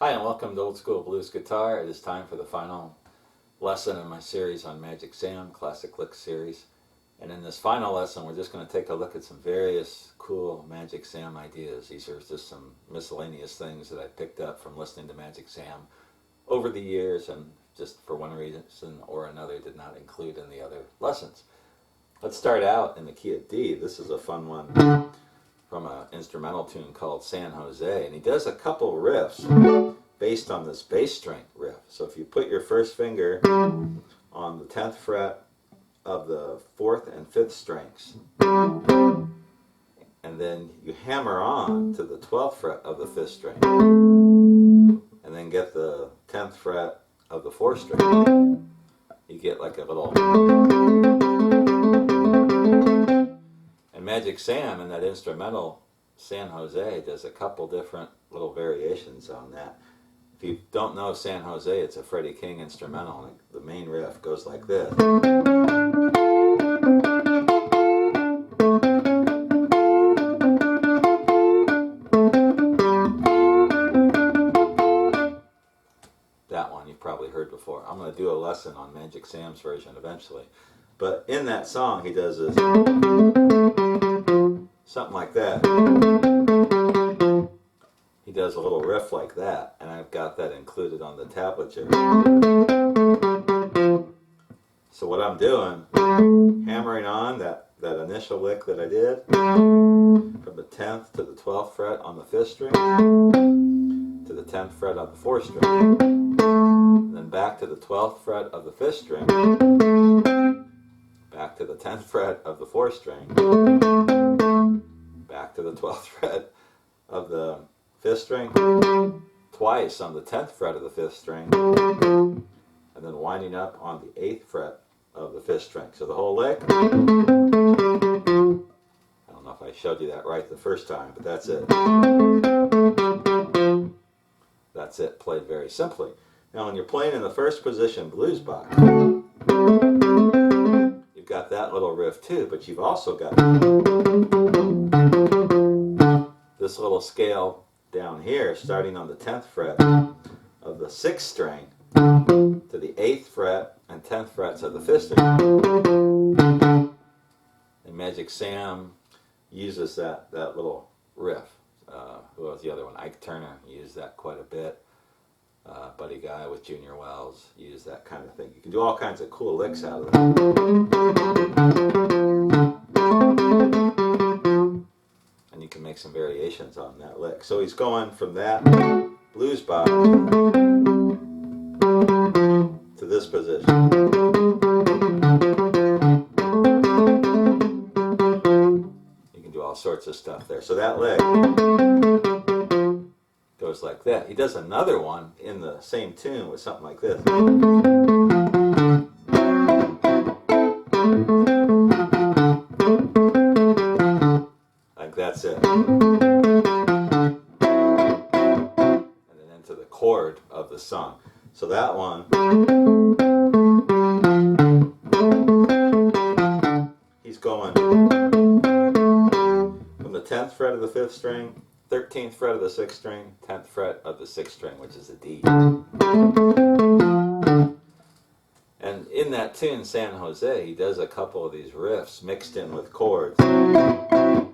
Hi and welcome to Old School Blues Guitar. It is time for the final lesson in my series on Magic Sam, Classic Licks series. And in this final lesson we're just going to take a look at some various cool Magic Sam ideas. These are just some miscellaneous things that I picked up from listening to Magic Sam over the years and just for one reason or another did not include in the other lessons. Let's start out in the key of D. This is a fun one from an instrumental tune called San Jose, and he does a couple riffs based on this bass string riff. So if you put your first finger on the 10th fret of the 4th and 5th strings, and then you hammer on to the 12th fret of the 5th string, and then get the 10th fret of the 4th string, you get like a little... And Magic Sam in that instrumental San Jose does a couple different little variations on that. If you don't know San Jose, it's a Freddie King instrumental. The main riff goes like this. That one you've probably heard before. I'm going to do a lesson on Magic Sam's version eventually. But in that song he does this, something like that. He does a little riff like that, and I've got that included on the tablature. So what I'm doing, hammering on that initial lick that I did, from the 10th to the 12th fret on the 5th string, to the 10th fret of the 4th string, and then back to the 12th fret of the 5th string, back to the 10th fret of the 4th string, back to the 12th fret of the 5th string, twice on the 10th fret of the 5th string, and then winding up on the 8th fret of the 5th string. So the whole lick, I don't know if I showed you that right the first time, but that's it. That's it, played very simply. Now when you're playing in the first position blues box, you've got that little riff too, but you've also got this little scale down here starting on the 10th fret of the 6th string to the 8th fret and 10th frets of the 5th string. And Magic Sam uses that little riff. Who was the other one? Ike Turner used that quite a bit. Buddy Guy with Junior Wells used that kind of thing. You can do all kinds of cool licks out of it. And you can make some variations on that lick. So he's going from that blues box to this position. You can do all sorts of stuff there. So that lick goes like that. He does another one in the same tune with something like this. Like that's it. And then into the chord of the song. So that one, he's going from the 10th fret of the 5th string, 13th fret of the 6th string, 10th fret of the 6th string, which is a D. And in that tune, San Jose, he does a couple of these riffs mixed in with chords. And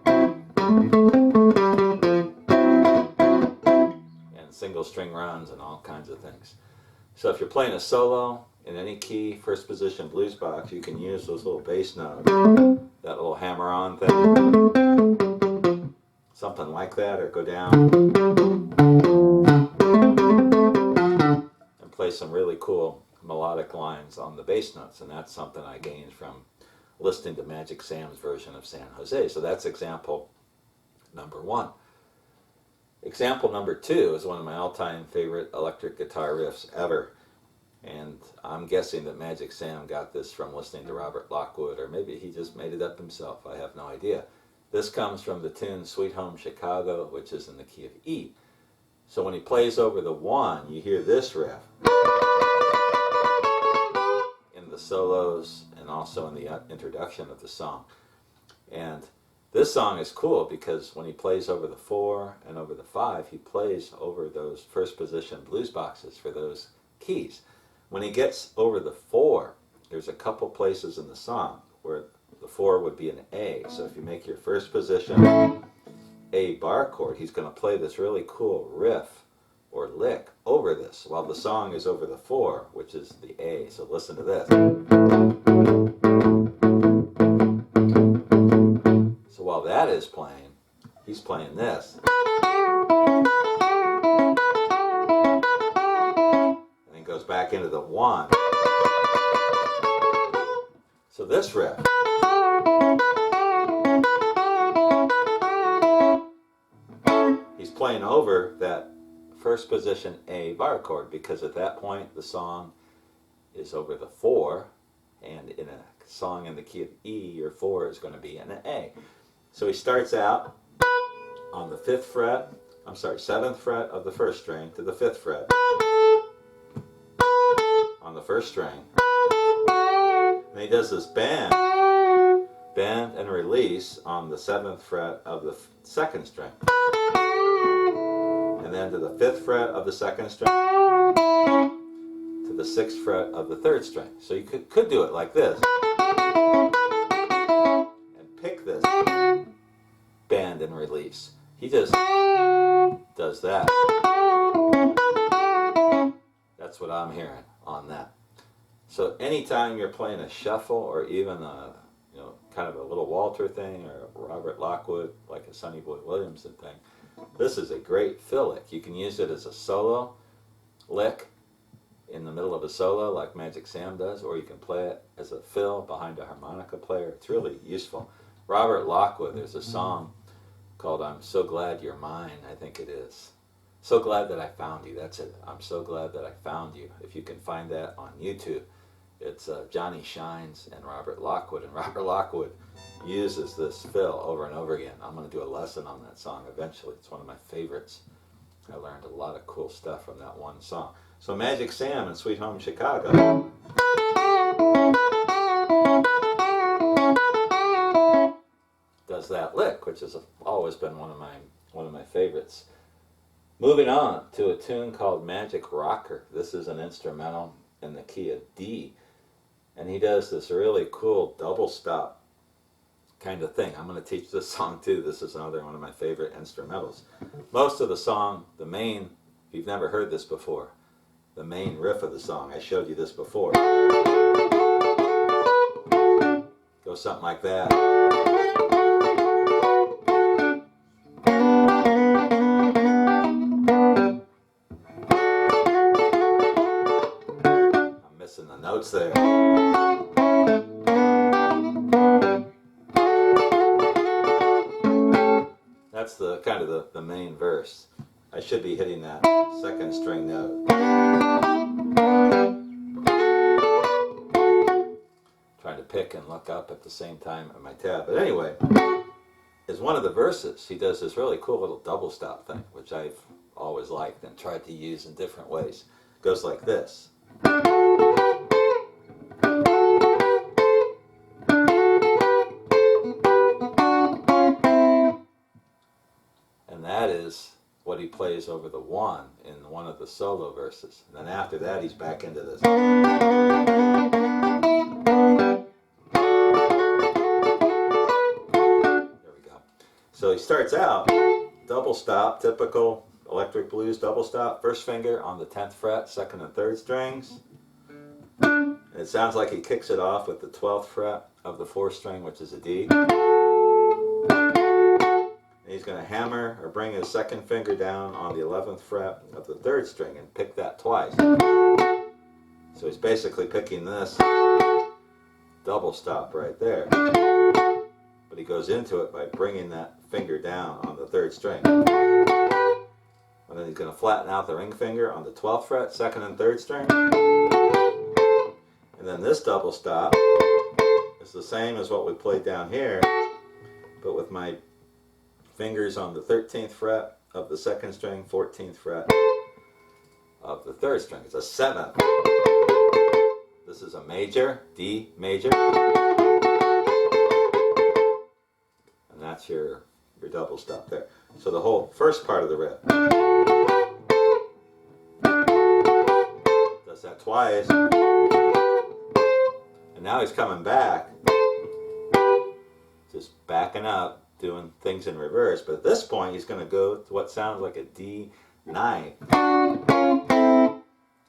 single string runs and all kinds of things. So if you're playing a solo in any key, first position blues box, you can use those little bass notes, that little hammer-on thing, something like that, or go down and play some really cool melodic lines on the bass notes. And that's something I gained from listening to Magic Sam's version of San Jose. So that's example number one. Example number two is one of my all-time favorite electric guitar riffs ever. And I'm guessing that Magic Sam got this from listening to Robert Lockwood, or maybe he just made it up himself. I have no idea. This comes from the tune Sweet Home Chicago, which is in the key of E. So when he plays over the 1, you hear this riff in the solos and also in the introduction of the song. And This song is cool because when he plays over the 4 and over the 5, he plays over those first position blues boxes for those keys. When he gets over the 4, there's a couple places in the song where the 4 would be an A. So if you make your first position A bar chord, he's going to play this really cool riff or lick over this while the song is over the 4, which is the A. So listen to this. So while that is playing, he's playing this. And then goes back into the 1. So this riff. He's playing over that first position A bar chord because at that point the song is over the 4, and in a song in the key of E, your 4 is going to be an A. So he starts out on the 7th fret of the 1st string to the 5th fret on the 1st string. And he does this bend and release on the 7th fret of the 2nd string. And then to the 5th fret of the 2nd string to the 6th fret of the 3rd string. So you could do it like this. And pick this bend and release. He just does that. That's what I'm hearing on that. So anytime you're playing a shuffle or even a kind of a little Walter thing or a Robert Lockwood, like a Sonny Boy Williamson thing, this is a great fill lick. You can use it as a solo lick in the middle of a solo like Magic Sam does, or you can play it as a fill behind a harmonica player. It's really useful. Robert Lockwood, there's a song called I'm So Glad You're Mine, I think it is. So Glad That I Found You, that's it. I'm So Glad That I Found You. If you can find that on YouTube, it's Johnny Shines and Robert Lockwood. And Robert Lockwood uses this fill over and over again. I'm going to do a lesson on that song eventually. It's one of my favorites. I learned a lot of cool stuff from that one song. So Magic Sam and Sweet Home Chicago does that lick, which has always been one of my favorites. Moving on to a tune called Magic Rocker. This is an instrumental in the key of D, and he does this really cool double stop kind of thing. I'm going to teach this song too. This is another one of my favorite instrumentals. Most of the song, the main, if you've never heard this before, the main riff of the song, I showed you this before, goes something like that. I'm missing the notes there. That's the kind of the main verse. I should be hitting that 2nd string note. Trying to pick and look up at the same time at my tab. But anyway, is one of the verses. He does this really cool little double stop thing, which I've always liked and tried to use in different ways. It goes like this. And that is what he plays over the 1 in one of the solo verses. And then after that, he's back into this. There we go. So he starts out double stop, typical electric blues double stop, 1st finger on the 10th fret, 2nd and 3rd strings. And it sounds like he kicks it off with the 12th fret of the 4th string, which is a D. And he's going to hammer or bring his 2nd finger down on the 11th fret of the 3rd string and pick that twice. So he's basically picking this double stop right there. But he goes into it by bringing that finger down on the 3rd string. And then he's going to flatten out the ring finger on the 12th fret, 2nd and 3rd string. And then this double stop is the same as what we played down here, but with my fingers on the 13th fret of the 2nd string, 14th fret of the 3rd string. It's a 7th. This is a major, D major. And that's your double stop there. So the whole first part of the riff does that twice, and now he's coming back, just backing up, doing things in reverse. But at this point, he's going to go to what sounds like a D ninth, and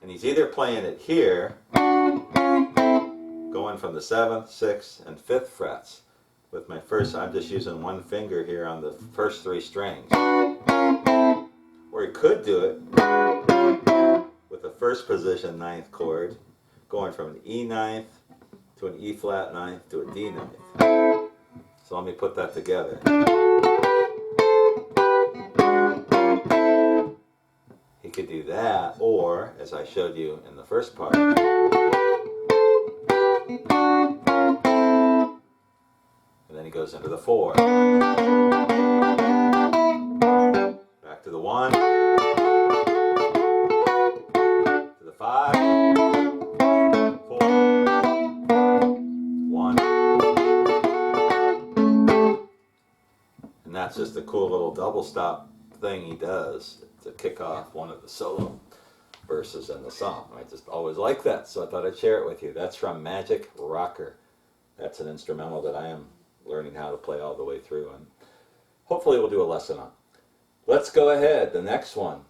he's either playing it here, going from the 7th, 6th, and 5th frets. With my first, I'm just using one finger here on the first 3 strings. Or he could do it with the first position 9th chord, going from an E ninth to an E flat ninth to a D ninth. So let me put that together. He could do that, or, as I showed you in the first part, and then he goes into the 4. Back to the 1. To the 5. 4. 1. And that's just a cool little double stop thing he does to kick off one of the solo verses in the song. I just always like that, so I thought I'd share it with you. That's from Magic Rocker. That's an instrumental that I am learning how to play all the way through, and hopefully we'll do a lesson on. Let's go ahead. The next one,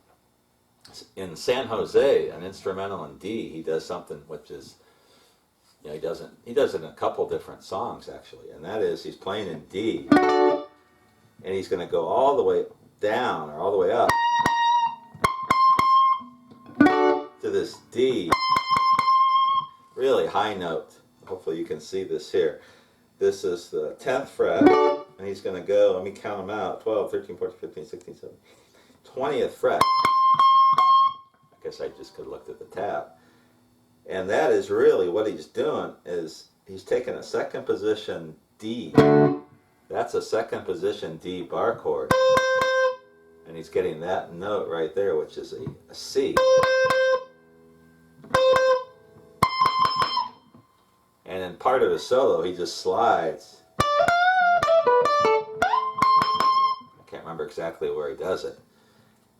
in San Jose, an instrumental in D, he does something which is, you know, he does it in a couple different songs actually, and that is he's playing in D, and he's going to go all the way down or all the way up to this D, really high note. Hopefully you can see this here. This is the 10th fret, and he's going to go, let me count them out, 12, 13, 14, 15, 16, 17, 20th fret. I guess I just could have looked at the tab. And that is really what he's doing, is he's taking a second position D. That's a second position D bar chord. And he's getting that note right there, which is a C. And in part of his solo, he just slides. I can't remember exactly where he does it.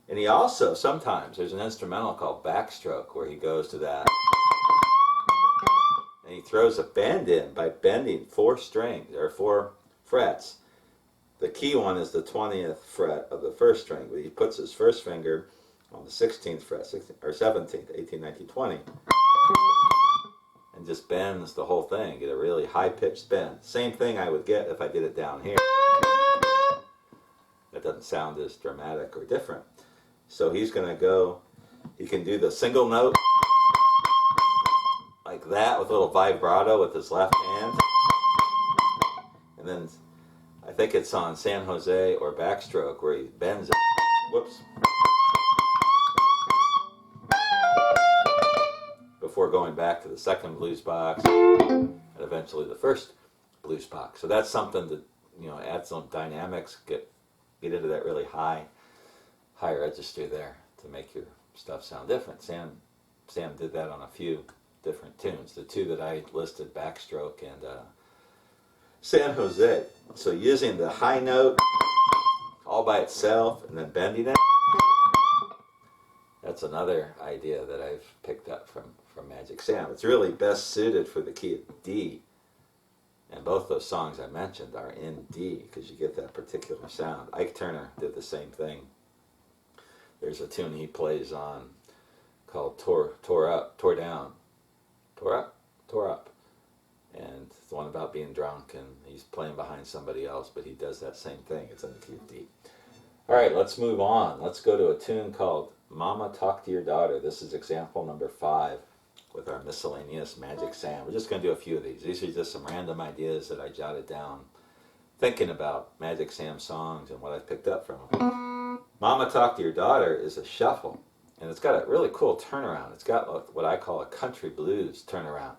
And he also, sometimes, there's an instrumental called Backstroke where he goes to that. And he throws a bend in by bending 4 strings, or 4 frets. The key one is the 20th fret of the first string, but he puts his first finger on the 16th fret, 16th, or 17th, 18, 19, 20. And just bends the whole thing, get a really high-pitched bend. Same thing I would get if I did it down here. That doesn't sound as dramatic or different. So he's going to go, he can do the single note like that with a little vibrato with his left hand. And then I think it's on San Jose or Backstroke where he bends it. Whoops. Before going back to the second blues box and eventually the first blues box. So that's something to, you know, add some dynamics, get into that really high register there to make your stuff sound different. Sam did that on a few different tunes. The 2 that I listed, Backstroke and San Jose. So using the high note all by itself and then bending it, that's another idea that I've picked up from Magic Sam. It's really best suited for the key of D. And both those songs I mentioned are in D because you get that particular sound. Ike Turner did the same thing. There's a tune he plays on called Tore Down. And it's the one about being drunk and he's playing behind somebody else, but he does that same thing. It's in the key of D. All right, let's move on. Let's go to a tune called Mama Talk to Your Daughter. This is example number 5 with our miscellaneous Magic Sam. We're just going to do a few of these. These are just some random ideas that I jotted down thinking about Magic Sam songs and what I picked up from them. Mama Talk to Your Daughter is a shuffle, and it's got a really cool turnaround. It's got what I call a country blues turnaround,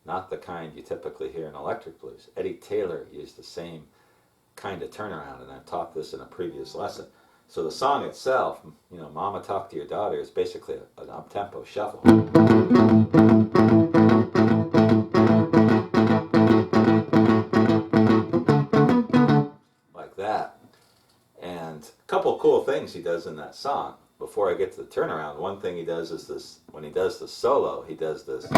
not the kind you typically hear in electric blues. Eddie Taylor used the same kind of turnaround, and I've taught this in a previous lesson. So the song itself, you know, Mama Talk to Your Daughter, is basically an up-tempo shuffle. Like does in that song. Before I get to the turnaround, one thing he does is this, when he does the solo, he does this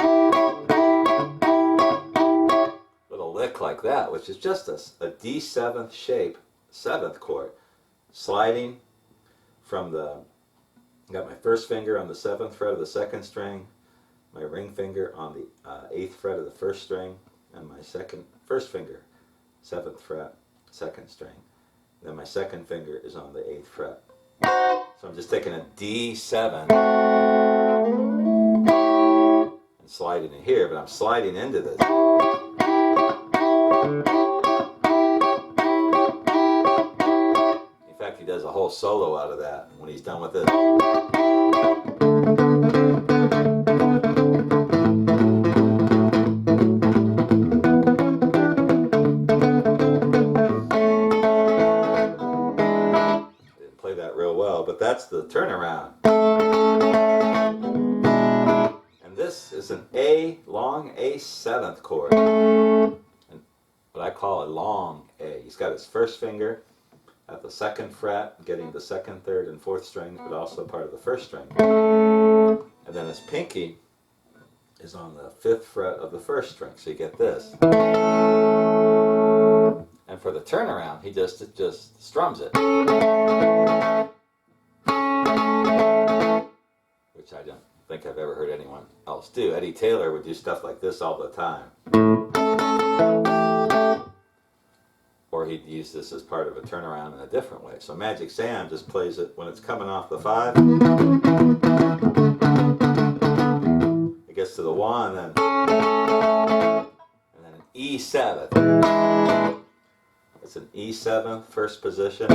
little lick like that, which is just a D7th shape, 7th chord, sliding from the, got my first finger on the 7th fret of the 2nd string, my ring finger on the 8th fret of the 1st string, and my first finger, 7th fret, 2nd string. And then my 2nd finger is on the 8th fret. So I'm just taking a D7 and sliding it here, but I'm sliding into this. In fact, he does a whole solo out of that when he's done with this. But that's the turnaround. And this is an A, long A7th chord. And what I call a long A. He's got his first finger at the 2nd fret, getting the 2nd, 3rd, and 4th strings, but also part of the 1st string. And then his pinky is on the 5th fret of the 1st string, so you get this. And for the turnaround, he just strums it. Which I don't think I've ever heard anyone else do. Eddie Taylor would do stuff like this all the time. Or he'd use this as part of a turnaround in a different way. So Magic Sam just plays it when it's coming off the 5. It gets to the 1, and then an E7. It's an E7, first position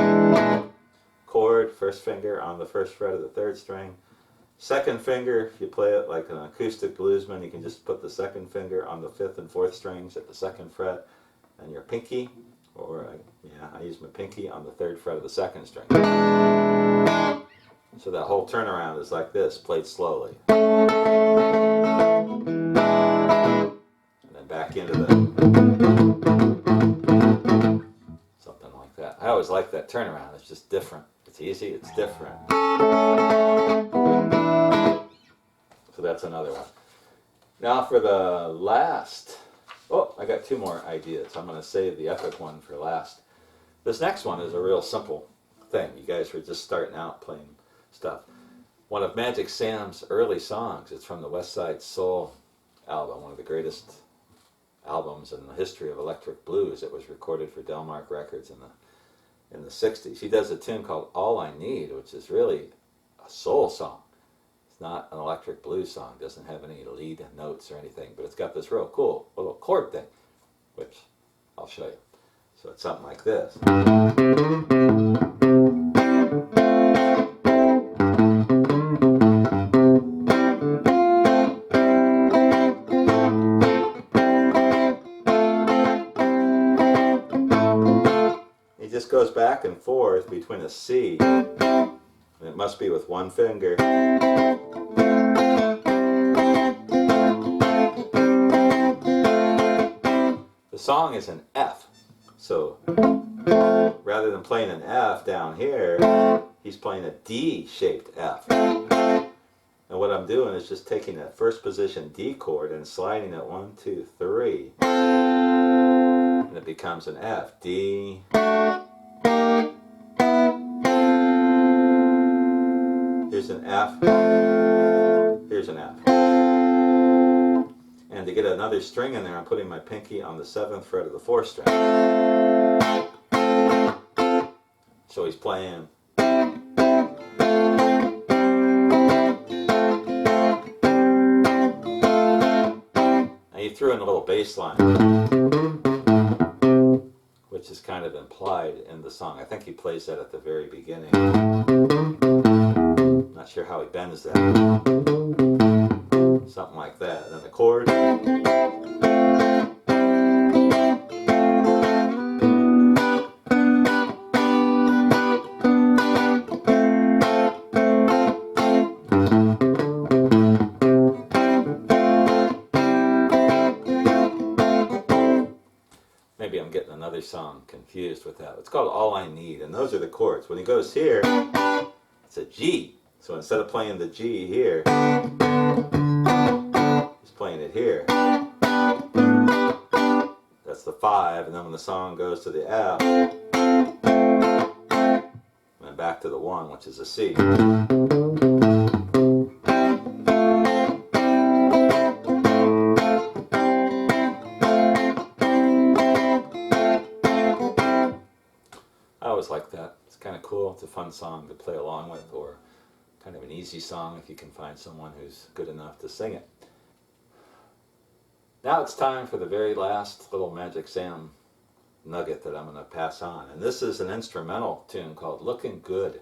chord, first finger on the 1st fret of the 3rd string. 2nd finger, if you play it like an acoustic bluesman, you can just put the 2nd finger on the 5th and 4th strings at the 2nd fret, and your pinky, or I use my pinky on the 3rd fret of the 2nd string. So that whole turnaround is like this, played slowly. And then back into the something like that. I always like that turnaround, it's just different. It's easy, it's different. So that's another one. Now for the last, I got 2 more ideas. I'm going to save the epic one for last. This next one is a real simple thing. You guys were just starting out playing stuff. One of Magic Sam's early songs, it's from the West Side Soul album, one of the greatest albums in the history of electric blues. It was recorded for Delmark Records in the 60s. He does a tune called All I Need, which is really a soul song. It's not an electric blues song. It doesn't have any lead notes or anything, but it's got this real cool little chord thing, which I'll show you. So it's something like this. He just goes back and forth between a C, and it must be with one finger. The song is an F, so rather than playing an F down here, he's playing a D-shaped F. And what I'm doing is just taking that first position D chord and sliding it 1, 2, 3, and it becomes an F. D, here's an F, here's an F. And to get another string in there, I'm putting my pinky on the 7th fret of the 4th string. So he's playing. Now he threw in a little bass line, which is kind of implied in the song. I think he plays that at the very beginning. Not sure how he bends that. Something like that. And then the chord. Maybe I'm getting another song confused with that. It's called All I Need, and those are the chords. When he goes here, It's a G. So instead of playing the G here, he's playing it here. That's the 5, and then when the song goes to the F, and then back to the 1, which is a C. I always like that. It's kind of cool. It's a fun song to play along with, or kind of an easy song if you can find someone who's good enough to sing it. Now it's time for the very last little Magic Sam nugget that I'm going to pass on. And this is an instrumental tune called Looking Good.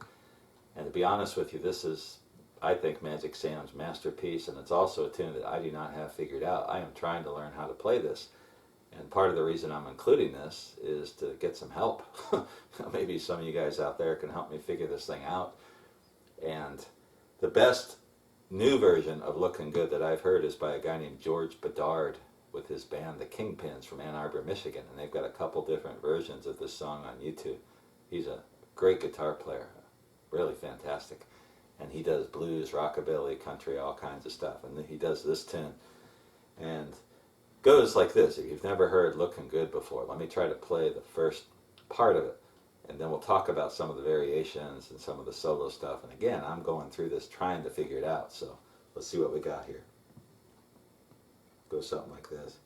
And to be honest with you, this is, I think, Magic Sam's masterpiece, and it's also a tune that I do not have figured out. I am trying to learn how to play this. And part of the reason I'm including this is to get some help. Maybe some of you guys out there can help me figure this thing out. And the best new version of Looking Good that I've heard is by a guy named George Bedard with his band, the Kingpins from Ann Arbor, Michigan. And they've got a couple different versions of this song on YouTube. He's a great guitar player, really fantastic. And he does blues, rockabilly, country, all kinds of stuff. And he does this tune. And goes like this. If you've never heard Looking Good before, let me try to play the first part of it, and then we'll talk about some of the variations and some of the solo stuff. And again, I'm going through this trying to figure it out, so let's see what we got here. Goes something like this.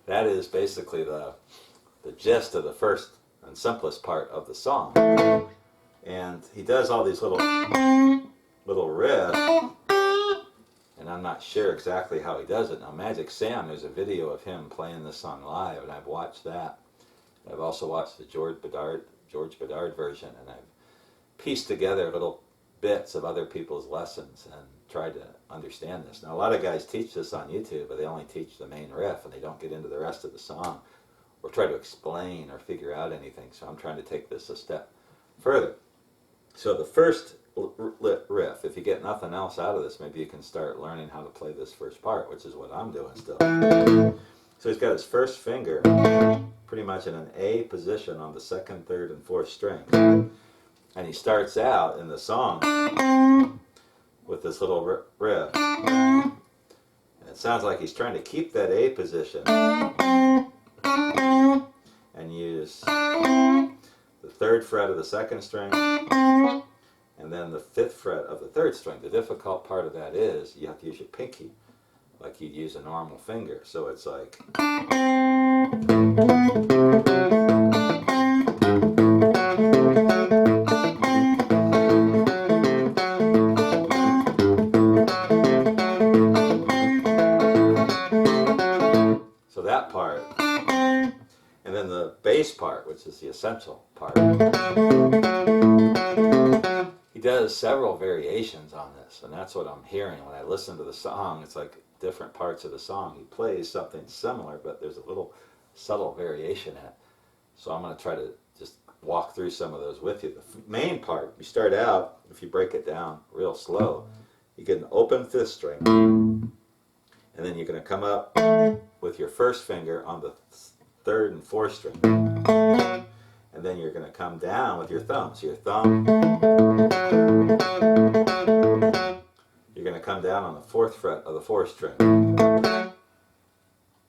That is basically the gist of the first and simplest part of the song. And he does all these little riffs, and I'm not sure exactly how he does it. Now, Magic Sam, there's a video of him playing this song live, and I've watched that. I've also watched the George Bedard version, and I've pieced together little bits of other people's lessons and tried to understand this. Now, a lot of guys teach this on YouTube, but they only teach the main riff, and they don't get into the rest of the song or try to explain or figure out anything. So I'm trying to take this a step further. So the first riff, if you get nothing else out of this, maybe you can start learning how to play this first part, which is what I'm doing still. So he's got his first finger pretty much in an A position on the second, third, and fourth string. And he starts out in the song with this little riff. And it sounds like he's trying to keep that A position and use the third fret of the second string and then the fifth fret of the third string. The difficult part of that is you have to use your pinky like you'd use a normal finger. So it's like... So that part, and then the bass part, which is the essential part. He does several variations on this, and that's what I'm hearing when I listen to the song. It's like different parts of the song. He plays something similar, but there's a little subtle variation in it. So I'm going to try to just walk through some of those with you. The main part, you start out, if you break it down real slow, you get an open fifth string, and then you're going to come up with your first finger on the third and fourth string. And then you're going to come down with your thumb. So your thumb, you're going to come down on the fourth fret of the fourth string.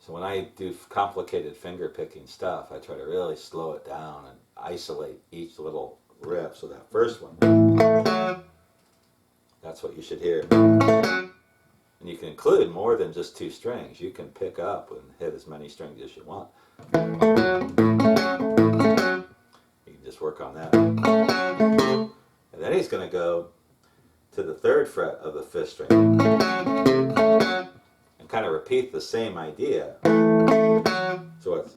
So when I do complicated finger picking stuff, I try to really slow it down and isolate each little riff. So that first one, that's what you should hear. And you can include more than just two strings. You can pick up and hit as many strings as you want. You can just work on that. And then he's going to go to the third fret of the fifth string and kind of repeat the same idea. So it's...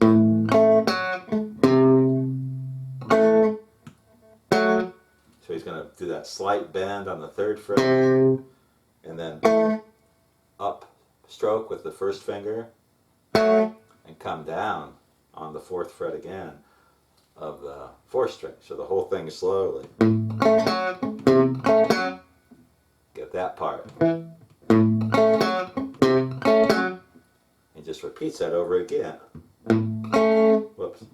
So he's going to do that slight bend on the third fret and then up stroke with the first finger and come down on the 4th fret again of the 4th string. So the whole thing slowly. Get that part. He just repeats that over again. Whoops.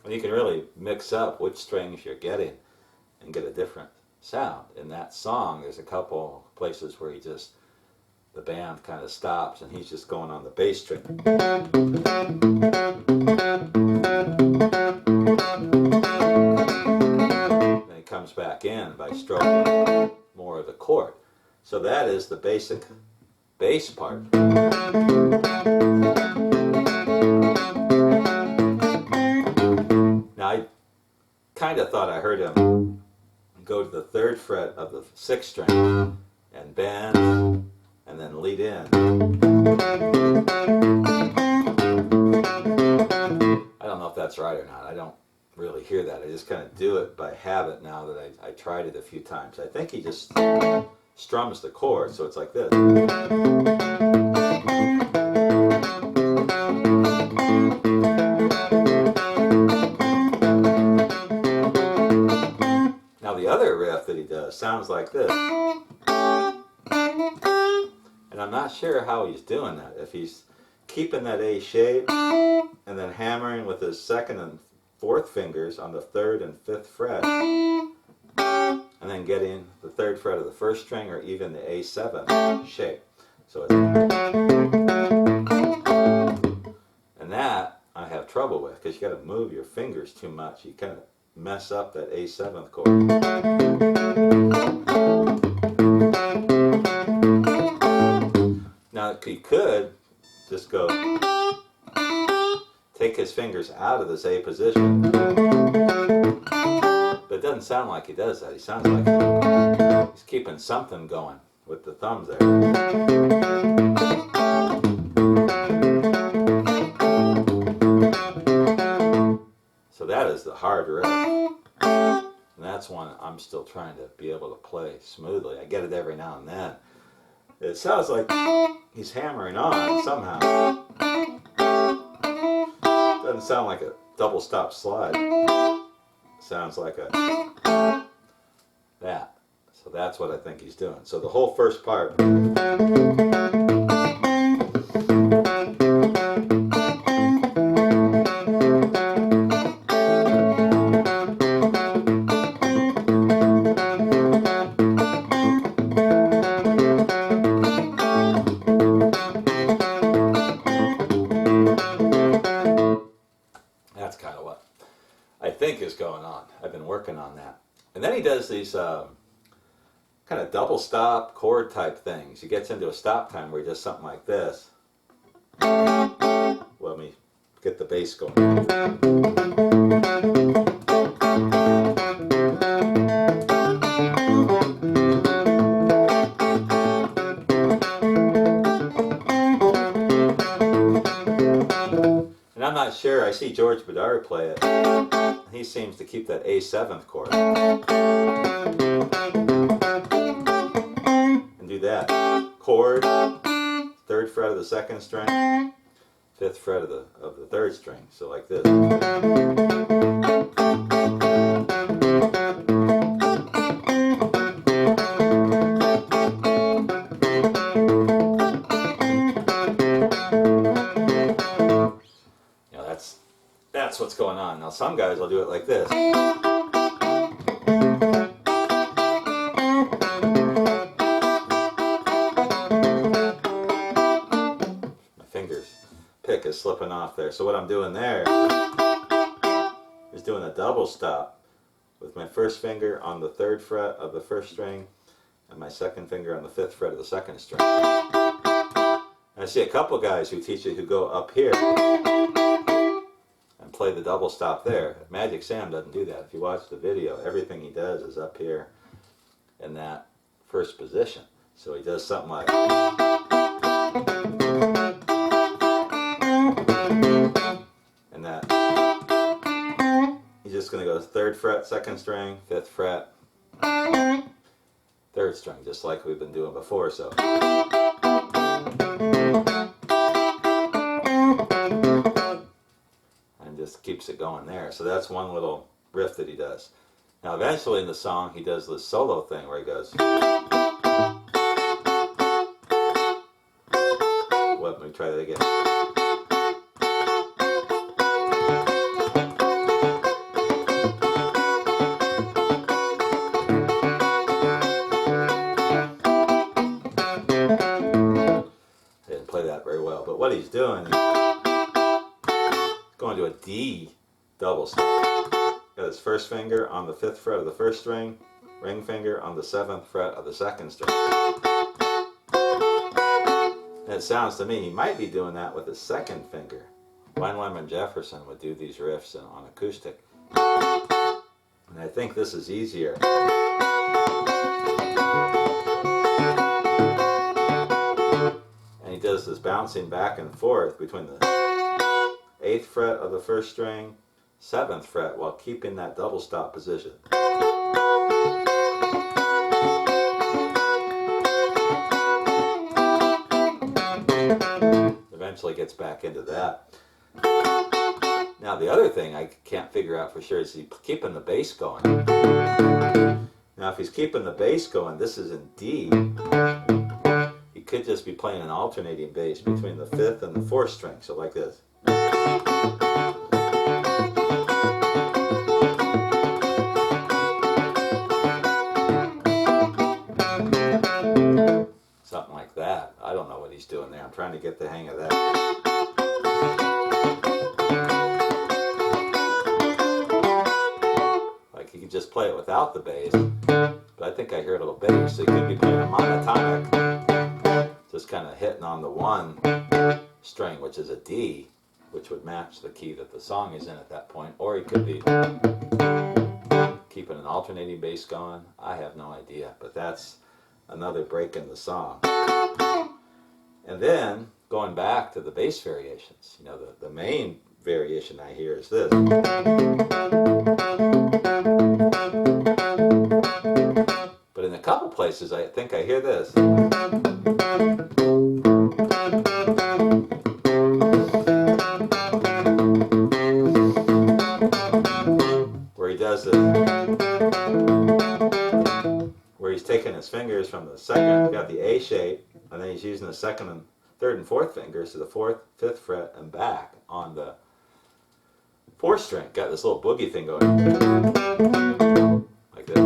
And you can really mix up which strings you're getting and get a different sound. In that song, there's a couple places where the band kind of stops and he's just going on the bass string. Then he comes back in by stroking more of the chord. So that is the basic bass part. Now I kind of thought I heard him go to the 3rd fret of the 6th string and bend and then lead in. I don't know if that's right or not. I don't really hear that. I just kind of do it by habit now that I tried it a few times. I think he just strums the chord, so it's like this. Now the other riff that he does sounds like this. And I'm not sure how he's doing that. If he's keeping that A shape and then hammering with his 2nd and 4th fingers on the 3rd and 5th fret, and then getting the 3rd fret of the 1st string or even the A7 shape. So it's, and that I have trouble with because you got to move your fingers too much. You kind of mess up that A7th chord. Now he could just go take his fingers out of this A position, but it doesn't sound like he does that. He sounds like he's keeping something going with the thumbs there. So that is the hard riff, and that's one I'm still trying to be able to play smoothly. I get it every now and then. It sounds like he's hammering on somehow. Doesn't sound like a double stop slide. Sounds like that. So that's what I think he's doing. So the whole first part. That's kind of what I think is going on. I've been working on that. And then he does these kind of double stop chord type things. He gets into a stop time where he does something like this. Let me get the bass going. And I'm not sure, I see George Guiitar play it. He seems to keep that A7th chord. And do that. Chord, 3rd fret of the 2nd string, 5th fret of the 3rd string. So like this. That's what's going on. Now some guys will do it like this. My fingers pick is slipping off there. So what I'm doing there is doing a double stop with my 1st finger on the 3rd fret of the 1st string and my 2nd finger on the 5th fret of the 2nd string. And I see a couple guys who teach it who go up here and play the double stop there. Magic Sam doesn't do that. If you watch the video, everything he does is up here in that 1st position. So he does something like that, he's just going to go 3rd fret, 2nd string, 5th fret, 3rd string, just like we've been doing before. So, and just keeps it going there. So that's one little riff that he does. Now eventually in the song he does this solo thing where he goes, well, let me try that again. I didn't play that very well, but what he's doing, going to a D double stop. Got his 1st finger on the 5th fret of the 1st string, ring finger on the 7th fret of the 2nd string. And it sounds to me he might be doing that with his 2nd finger. Blind Lemon Jefferson would do these riffs on acoustic. And I think this is easier. And he does this bouncing back and forth between the 8th fret of the 1st string, 7th fret, while keeping that double stop position. Eventually gets back into that. Now the other thing I can't figure out for sure is he keeping the bass going. Now if he's keeping the bass going, this is in D. He could just be playing an alternating bass between the 5th and the 4th string, so like this. Something like that. I don't know what he's doing there. I'm trying to get the hang of that. Like he could just play it without the bass, but I think I hear a little bass. So he could be playing a monotonic, just kind of hitting on the 1 string, which is a D, which would match the key that the song is in at that point. Or he could be keeping an alternating bass going. I have no idea, but that's another break in the song. And then going back to the bass variations, you know, the main variation I hear is this. But in a couple places I think I hear this. Where he does it, where he's taking his fingers from the 2nd, got the A shape, and then he's using the 2nd and 3rd and 4th fingers to the 4th, 5th fret and back on the 4th string. Got this little boogie thing going, like this.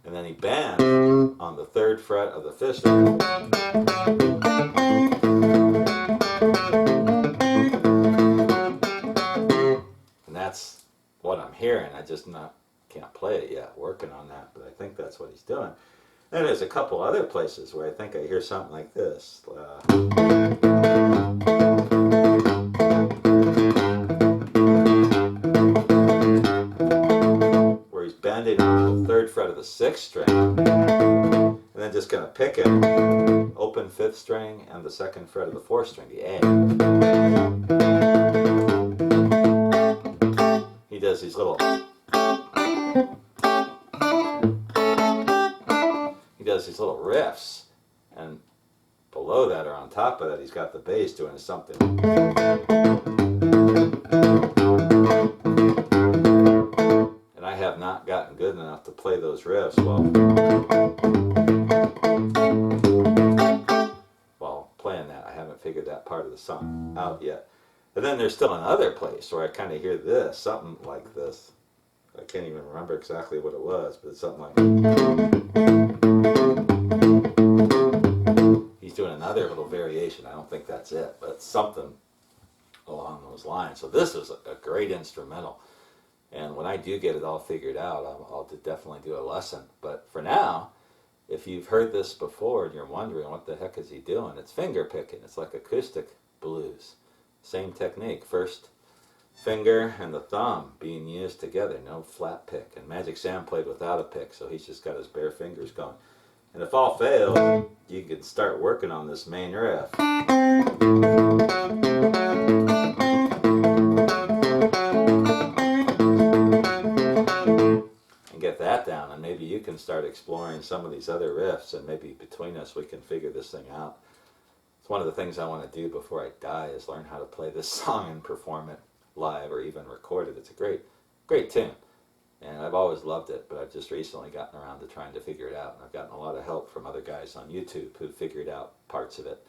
And then he bends on the 3rd fret of the 5th string. And that's what I'm hearing. I just can't play it yet, working on that, but I think that's what he's doing. Then there's a couple other places where I think I hear something like this. Where he's bending on the 3rd fret of the 6th string, and then just kind of picking open 5th string and the 2nd fret of the 4th string, the A. He does these little riffs, and below that or on top of that he's got the bass doing something. And I have not gotten good enough to play those riffs while playing that. I haven't figured that part of the song out yet. And then there's still another place where I kind of hear this, something like this. I can't even remember exactly what it was, but it's something like, he's doing another little variation. I don't think that's it, but it's something along those lines. So this is a great instrumental. And when I do get it all figured out, I'll definitely do a lesson. But for now, if you've heard this before and you're wondering what the heck is he doing, it's finger picking. It's like acoustic blues. Same technique. First finger and the thumb being used together, no flat pick. And Magic Sam played without a pick, so he's just got his bare fingers going. And if all fails, you can start working on this main riff. start exploring some of these other riffs, and maybe between us we can figure this thing out. It's one of the things I want to do before I die, is learn how to play this song and perform it live or even record it. It's a great tune, and I've always loved it, but I've just recently gotten around to trying to figure it out, and I've gotten a lot of help from other guys on YouTube who figured out parts of it.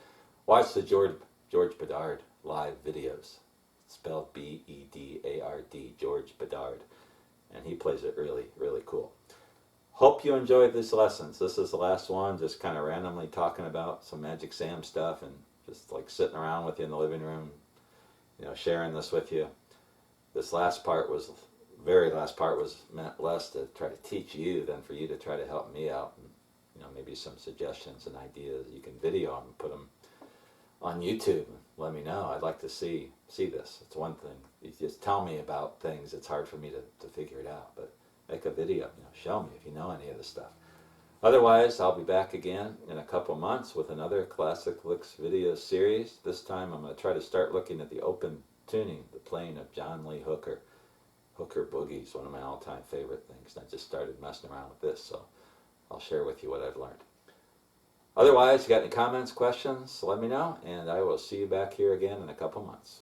Watch the George Bedard live videos, spelled B-E-D-A-R-D, George Bedard, and he plays it really cool. Hope you enjoyed these lessons. This is the last one, just kind of randomly talking about some Magic Sam stuff and just like sitting around with you in the living room, sharing this with you. This last part was, very last part was meant less to try to teach you than for you to try to help me out, and maybe some suggestions and ideas. You can video them and put them on YouTube. Let me know. I'd like to see this. It's one thing. You just tell me about things. It's hard for me to figure it out, but make a video. Show me if you know any of this stuff. Otherwise, I'll be back again in a couple months with another Classic Licks video series. This time I'm going to try to start looking at the open tuning, the playing of John Lee Hooker. Hooker Boogie is one of my all-time favorite things. And I just started messing around with this, so I'll share with you what I've learned. Otherwise, you got any comments, questions, let me know, and I will see you back here again in a couple months.